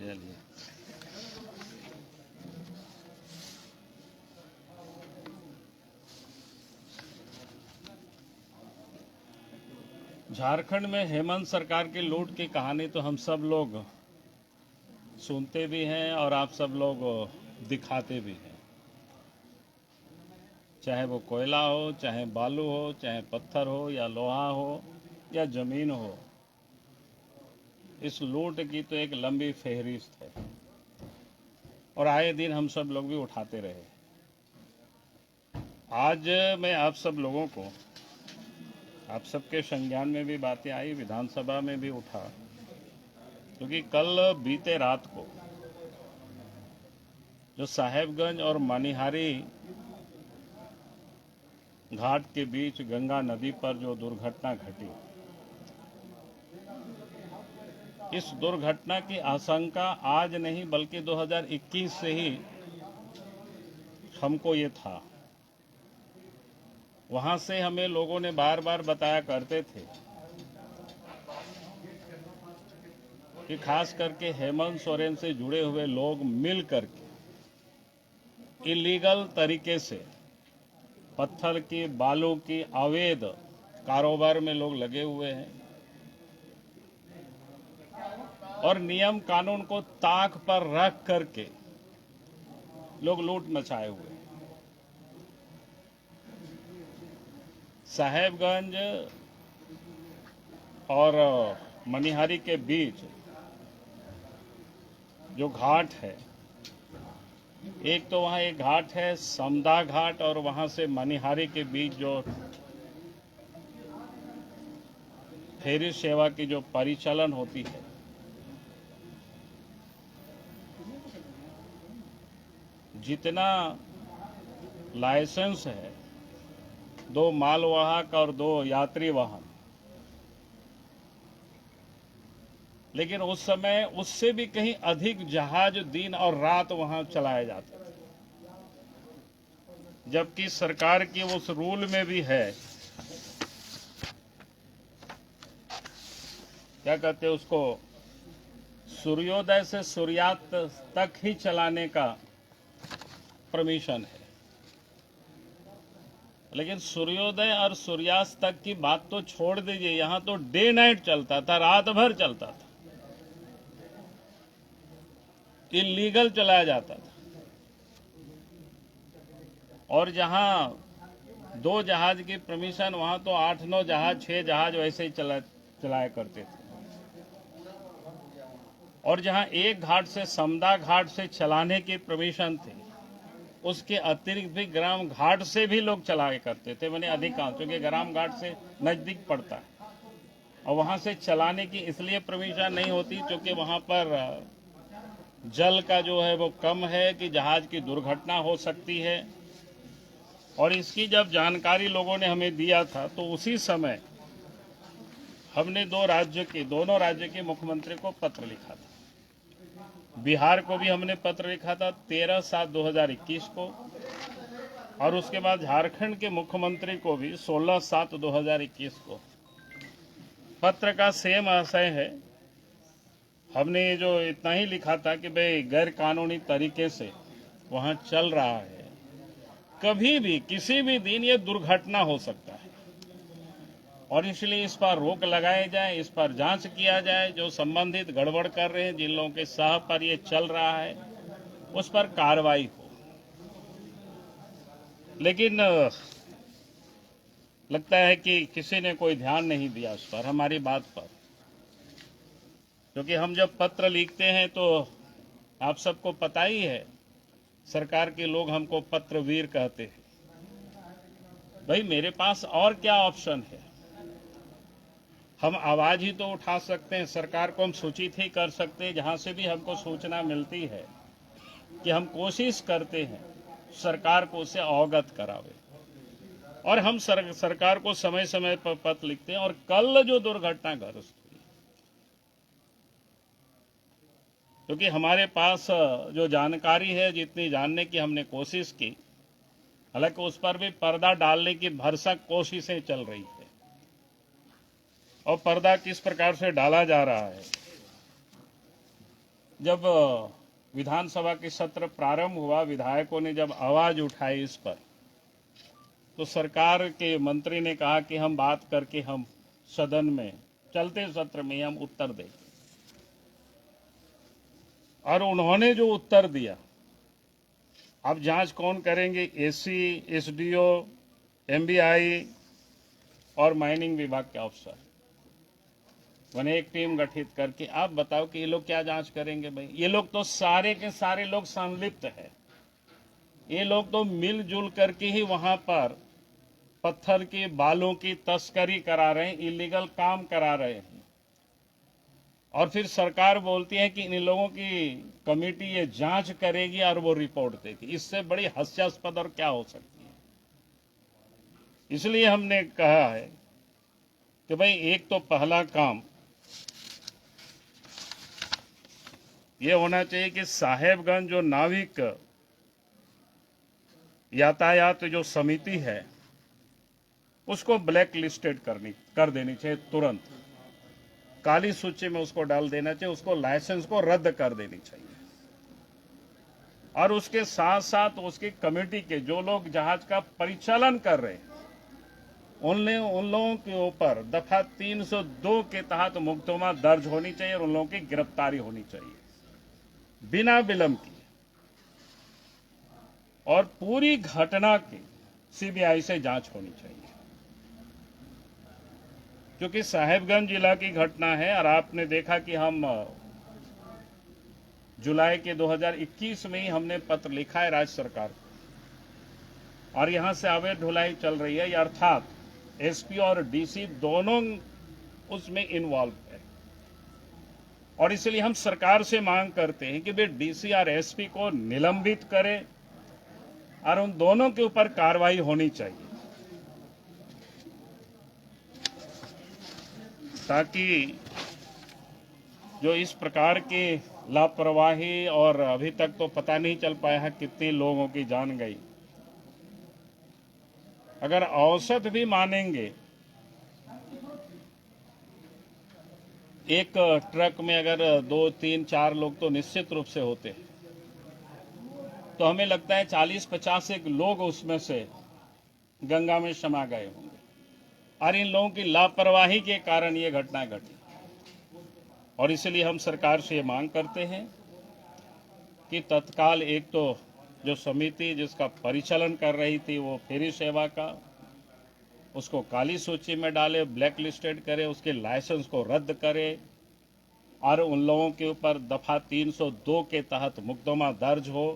चलिए। झारखंड में हेमंत सरकार की लूट की कहानी तो हम सब लोग सुनते भी हैं और आप सब लोग दिखाते भी हैं। चाहे वो कोयला हो, चाहे बालू हो, चाहे पत्थर हो या लोहा हो या जमीन हो, इस लूट की तो एक लंबी फहरिस्त है और आए दिन हम सब लोग भी उठाते रहे। आज मैं आप सब लोगों को, आप सबके संज्ञान में भी बातें आई, विधानसभा में भी उठा, क्योंकि कल बीते रात को जो साहेबगंज और मनिहारी घाट के बीच गंगा नदी पर जो दुर्घटना घटी, इस दुर्घटना की आशंका आज नहीं बल्कि 2021 से ही हमको ये था। वहां से हमें लोगों ने बार बार बताया करते थे कि खास करके हेमंत सोरेन से जुड़े हुए लोग मिल करके इलीगल तरीके से पत्थर की, बालू की अवैध कारोबार में लोग लगे हुए हैं और नियम कानून को ताक पर रख करके लोग लूट मचाए हुए हैं। साहेबगंज और मनिहारी के बीच जो घाट है, एक तो वहाँ एक घाट है समदा घाट, और वहाँ से मनिहारी के बीच जो फेरी सेवा की जो परिचालन होती है, जितना लाइसेंस है, 2 मालवाहक और 2 यात्री वाहन, लेकिन उस समय उससे भी कहीं अधिक जहाज दिन और रात वहां चलाए जाते थे, जबकि सरकार की उस रूल में भी है, क्या कहते हैं उसको, सूर्योदय से सूर्यास्त तक ही चलाने का परमिशन है। लेकिन सूर्योदय और सूर्यास्त तक की बात तो छोड़ दीजिए, यहां तो डे नाइट चलता था, रात भर चलता था, इलीगल चलाया जाता था। और जहां 2 जहाज की परमिशन, वहां तो 8-9 जहाज, 6 जहाज वैसे ही चलाया करते थे। और जहां एक घाट से, समदा घाट से चलाने की परमिशन थी, उसके अतिरिक्त भी ग्राम घाट से भी लोग चलाया करते थे, मैंने अधिकांश, क्योंकि ग्राम घाट से नजदीक पड़ता है और वहां से चलाने की इसलिए परमिशन नहीं होती क्योंकि वहां पर जल का जो है वो कम है कि जहाज की दुर्घटना हो सकती है। और इसकी जब जानकारी लोगों ने हमें दिया था तो उसी समय हमने दोनों राज्य के मुख्यमंत्री को पत्र लिखा था। बिहार को भी हमने पत्र लिखा था 13/7/2021 को, और उसके बाद झारखंड के मुख्यमंत्री को भी 16/7/2021 को। पत्र का सेम आशय है। हमने जो इतना ही लिखा था कि भाई गैर कानूनी तरीके से वहां चल रहा है, कभी भी किसी भी दिन ये दुर्घटना हो सकता है और इसलिए इस पर रोक लगाई जाए, इस पर जांच किया जाए, जो संबंधित गड़बड़ कर रहे हैं, जिन लोगों के सह पर ये चल रहा है, उस पर कार्रवाई हो। लेकिन लगता है कि किसी ने कोई ध्यान नहीं दिया उस पर, हमारी बात पर, क्योंकि हम जब पत्र लिखते हैं तो आप सबको पता ही है, सरकार के लोग हमको पत्रवीर कहते हैं। भाई मेरे पास और क्या ऑप्शन है? हम आवाज ही तो उठा सकते हैं, सरकार को हम सूचित ही कर सकते हैं, जहां से भी हमको सूचना मिलती है कि हम कोशिश करते हैं सरकार को उसे अवगत करावे, और हम सरकार को समय समय पर पत्र लिखते हैं। और कल जो दुर्घटना ग्रस्त हुई, क्योंकि हमारे पास जो जानकारी है, जितनी जानने की हमने कोशिश की, हालांकि उस पर भी पर्दा डालने की भरसक कोशिशें चल रही है, और पर्दा किस प्रकार से डाला जा रहा है जब विधानसभा के सत्र प्रारंभ हुआ, विधायकों ने जब आवाज उठाई इस पर, तो सरकार के मंत्री ने कहा कि हम बात करके हम सदन में चलते सत्र में हम उत्तर देंगे। और उन्होंने जो उत्तर दिया, अब जांच कौन करेंगे? एसी, एसडीओ, एमबीआई और माइनिंग विभाग के अफसर। मैंने एक टीम गठित करके, आप बताओ कि ये लोग क्या जांच करेंगे? भाई ये लोग तो सारे के सारे लोग संलिप्त है। ये लोग तो मिलजुल करके ही वहां पर पत्थर के बालों की तस्करी करा रहे हैं, इलीगल काम करा रहे हैं। और फिर सरकार बोलती है कि इन लोगों की कमेटी ये जांच करेगी और वो रिपोर्ट देगी। इससे बड़ी हास्यास्पद और क्या हो सकती है? इसलिए हमने कहा है कि भाई एक तो पहला काम ये होना चाहिए कि साहेबगंज जो नाविक यातायात जो समिति है उसको ब्लैक लिस्टेड कर देनी चाहिए, तुरंत काली सूची में उसको डाल देना चाहिए, उसको लाइसेंस को रद्द कर देनी चाहिए। और उसके साथ साथ उसकी कमेटी के जो लोग जहाज का परिचालन कर रहे हैं उन लोगों के ऊपर दफा 302 के तहत मुकदमा दर्ज होनी चाहिए और उन लोगों की गिरफ्तारी होनी चाहिए बिना विलंब की। और पूरी घटना की सीबीआई से जांच होनी चाहिए, क्योंकि साहेबगंज जिला की घटना है। और आपने देखा कि हम जुलाई के 2021 में ही हमने पत्र लिखा है राज्य सरकार को, और यहां से अवैध ढुलाई चल रही है, अर्थात एसपी और डीसी दोनों उसमें इन्वॉल्व है। और इसलिए हम सरकार से मांग करते हैं कि वे डीसी और एसपी को निलंबित करें और उन दोनों के ऊपर कार्रवाई होनी चाहिए, ताकि जो इस प्रकार की लापरवाही, और अभी तक तो पता नहीं चल पाया है कितने लोगों की जान गई। अगर औसत भी मानेंगे, एक ट्रक में अगर 2, 3, 4 लोग तो निश्चित रूप से होते हैं, तो हमें लगता है 40-50 एक लोग उसमें से गंगा में समा गए होंगे। और इन लोगों की लापरवाही के कारण ये घटना घटी। और इसलिए हम सरकार से ये मांग करते हैं कि तत्काल एक तो जो समिति जिसका परिचालन कर रही थी वो फेरी सेवा का, उसको काली सूची में डाले, ब्लैक लिस्टेड करे, उसके लाइसेंस को रद्द करे और उन लोगों के ऊपर दफा 302 के तहत मुकदमा दर्ज हो।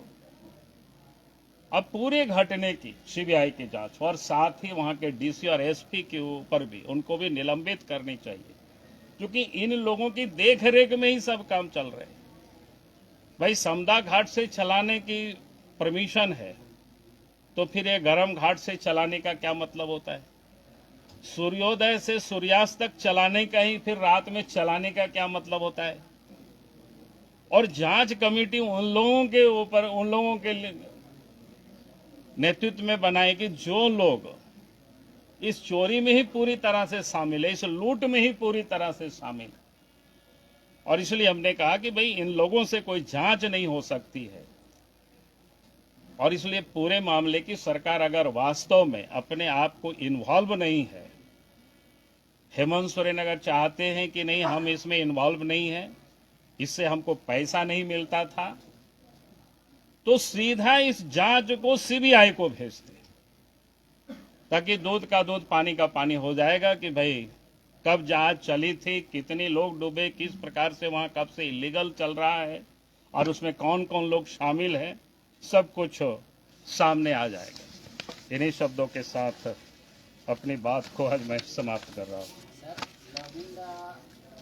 अब पूरे घटने की सीबीआई की जांच हो और साथ ही वहां के डीसी और एसपी के ऊपर भी उनको भी निलंबित करनी चाहिए, क्योंकि इन लोगों की देखरेख में ही सब काम चल रहे हैं। भाई समदा घाट से चलाने की परमिशन है, तो फिर ये गरम घाट से चलाने का क्या मतलब होता है? सूर्योदय से सूर्यास्त तक चलाने का ही फिर रात में चलाने का क्या मतलब होता है? और जांच कमेटी उन लोगों के ऊपर, उन लोगों के नेतृत्व में बनाएगी जो लोग इस चोरी में ही पूरी तरह से शामिल है, इस लूट में ही पूरी तरह से शामिल है। और इसलिए हमने कहा कि भाई इन लोगों से कोई जांच नहीं हो सकती है। और इसलिए पूरे मामले की सरकार अगर वास्तव में अपने आप को इन्वॉल्व नहीं है, हेमंत सोरेन अगर चाहते हैं कि नहीं हम इसमें इन्वॉल्व नहीं है, इससे हमको पैसा नहीं मिलता था, तो सीधा इस जांच को सीबीआई को भेज दे, ताकि दूध का दूध पानी का पानी हो जाएगा कि भाई कब जहाज चली थी, कितने लोग डूबे, किस प्रकार से वहां कब से इलीगल चल रहा है और उसमें कौन कौन लोग शामिल हैं, सब कुछ सामने आ जाएगा। इन्हीं शब्दों के साथ अपनी बात को आज मैं समाप्त कर रहा हूँ।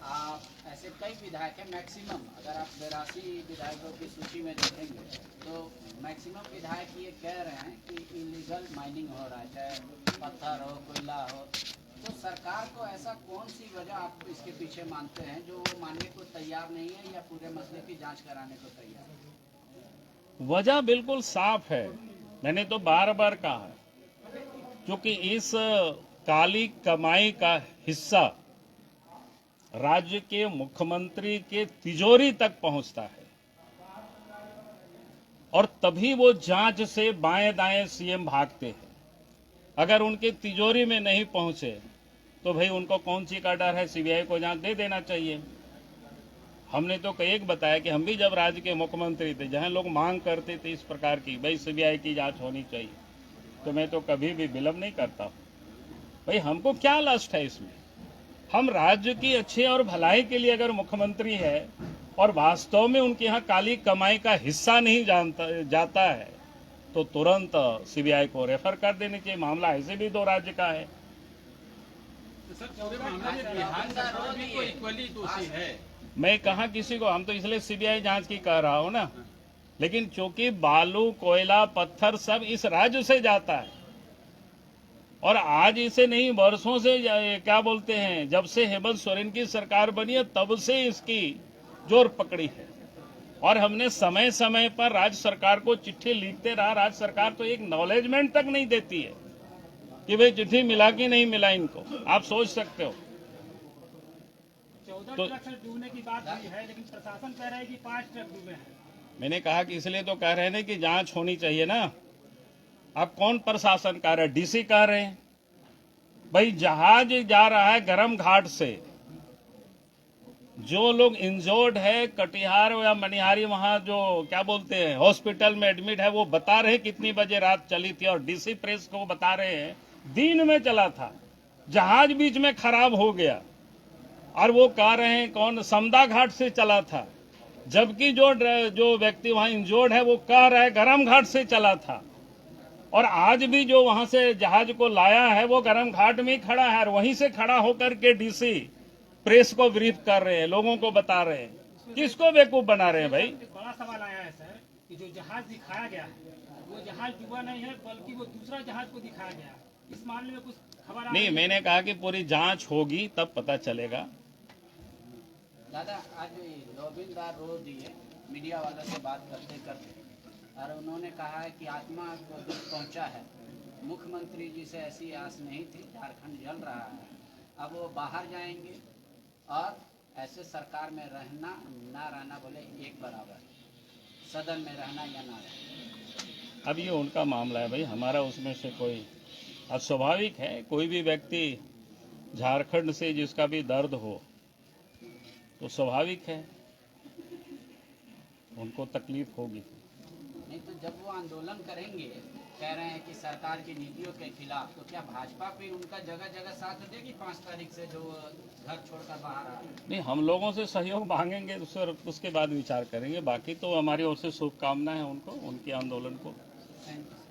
आप ऐसे कई विधायक हैं, मैक्सिमम अगर आप 82 विधायकों की सूची में देखेंगे तो मैक्सिमम विधायक ये कह रहे हैं कि इलीगल माइनिंग हो रहा है, चाहे पत्थर हो, कोयला हो। तो सरकार को ऐसा कौन सी वजह आप इसके पीछे मानते हैं जो वो मानने को तैयार नहीं है या पूरे मसले की जांच कराने को तैयार है? वजह बिल्कुल साफ है, मैंने तो बार बार कहा, क्योंकि इस काली कमाई का हिस्सा राज्य के मुख्यमंत्री के तिजोरी तक पहुंचता है। और तभी वो जांच से बाएं दाएं सीएम भागते हैं। अगर उनके तिजोरी में नहीं पहुंचे तो भाई उनको कौन सी का डर है, सीबीआई को जांच दे देना चाहिए। हमने तो कई एक बताया कि हम भी जब राज्य के मुख्यमंत्री थे, जहां लोग मांग करते थे इस प्रकार की, भाई सीबीआई की जांच होनी चाहिए, तो मैं तो कभी भी विलंब नहीं करता। भाई हमको क्या लस्ट है इसमें? हम राज्य की अच्छे और भलाई के लिए अगर मुख्यमंत्री है और वास्तव में उनके यहाँ काली कमाई का हिस्सा नहीं जाता है तो तुरंत सीबीआई को रेफर कर देनी चाहिए। मामला ऐसे भी 2 राज्य का है। तो सर पूरे मामले में बिहार सरकार भी कोई इक्वली दोषी है? मैं कहा किसी को, हम तो इसलिए सीबीआई जांच की कह रहा हूं ना, लेकिन चूंकि बालू, कोयला, पत्थर सब इस राज्य से जाता है और आज इसे नहीं, वर्षों से क्या बोलते हैं, जब से हेमंत सोरेन की सरकार बनी है तब से इसकी जोर पकड़ी है। और हमने समय समय पर राज्य सरकार को चिट्ठी लिखते रहा। राज्य सरकार तो एक नॉलेजमेंट तक नहीं देती है कि भाई चिट्ठी मिला कि नहीं मिला इनको। आप सोच सकते हो। 14 ट्रक डूबने की बात हुई है, लेकिन प्रशासन कह रहा है कि 5 ट्रक डूबे हैं। मैंने कहा कि इसलिए तो कह रहे हैं कि जांच होनी चाहिए ना। अब कौन प्रशासन कह रहा है? डीसी कह रहे हैं। भाई जहाज जा रहा है गरम घाट से, जो लोग इंजर्ड है कटिहार या मनिहारी, वहां जो क्या बोलते हैं हॉस्पिटल में एडमिट है, वो बता रहे हैं कितनी बजे रात चली थी, और डीसी प्रेस को बता रहे हैं दिन में चला था, जहाज बीच में खराब हो गया। और वो कह रहे हैं कौन, समदा घाट से चला था, जबकि जो व्यक्ति वहां इंजर्ड है वो कह रहा है गरम घाट से चला था। और आज भी जो वहां से जहाज को लाया है वो गरम घाट में ही खड़ा है, और वहीं से खड़ा होकर के डीसी प्रेस को ब्रीफ कर रहे हैं, लोगों को बता रहे हैं। किसको बेवकूफ बना रहे हैं भाई? एक बड़ा सवाल आया है सर कि जो जहाज दिखाया गया है वो जहाज डूबा नहीं है, बल्कि वो दूसरा जहाज को दिखाया गया है। इस मामले में कुछ खबर नहीं, मैंने कहा कि पूरी जांच होगी तब पता चलेगा। दादा, आज गोविंददार रो दिए मीडिया वालों से बात करते करते, और उन्होंने कहा है कि आत्मा को दुख पहुंचा है। मुख्यमंत्री जी से ऐसी आस नहीं थी, झारखंड जल रहा है, अब वो बाहर जाएंगे और ऐसे सरकार में रहना ना रहना बोले एक बराबर, सदन में रहना या ना रहना। अब ये उनका मामला है भाई, हमारा उसमें से कोई, अब स्वाभाविक है कोई भी व्यक्ति झारखंड से जिसका भी दर्द हो तो स्वाभाविक है उनको तकलीफ होगी। नहीं तो जब वो आंदोलन करेंगे, कह रहे हैं कि सरकार की नीतियों के खिलाफ, तो क्या भाजपा फिर उनका जगह जगह साथ देगी 5 तारीख से जो घर छोड़कर बाहर आ रहे हैं? नहीं, हम लोगों से सहयोग मांगेंगे, उसके बाद विचार करेंगे। बाकी तो हमारी ओर से शुभकामनाएं हैं उनको, उनके आंदोलन को। Thank you.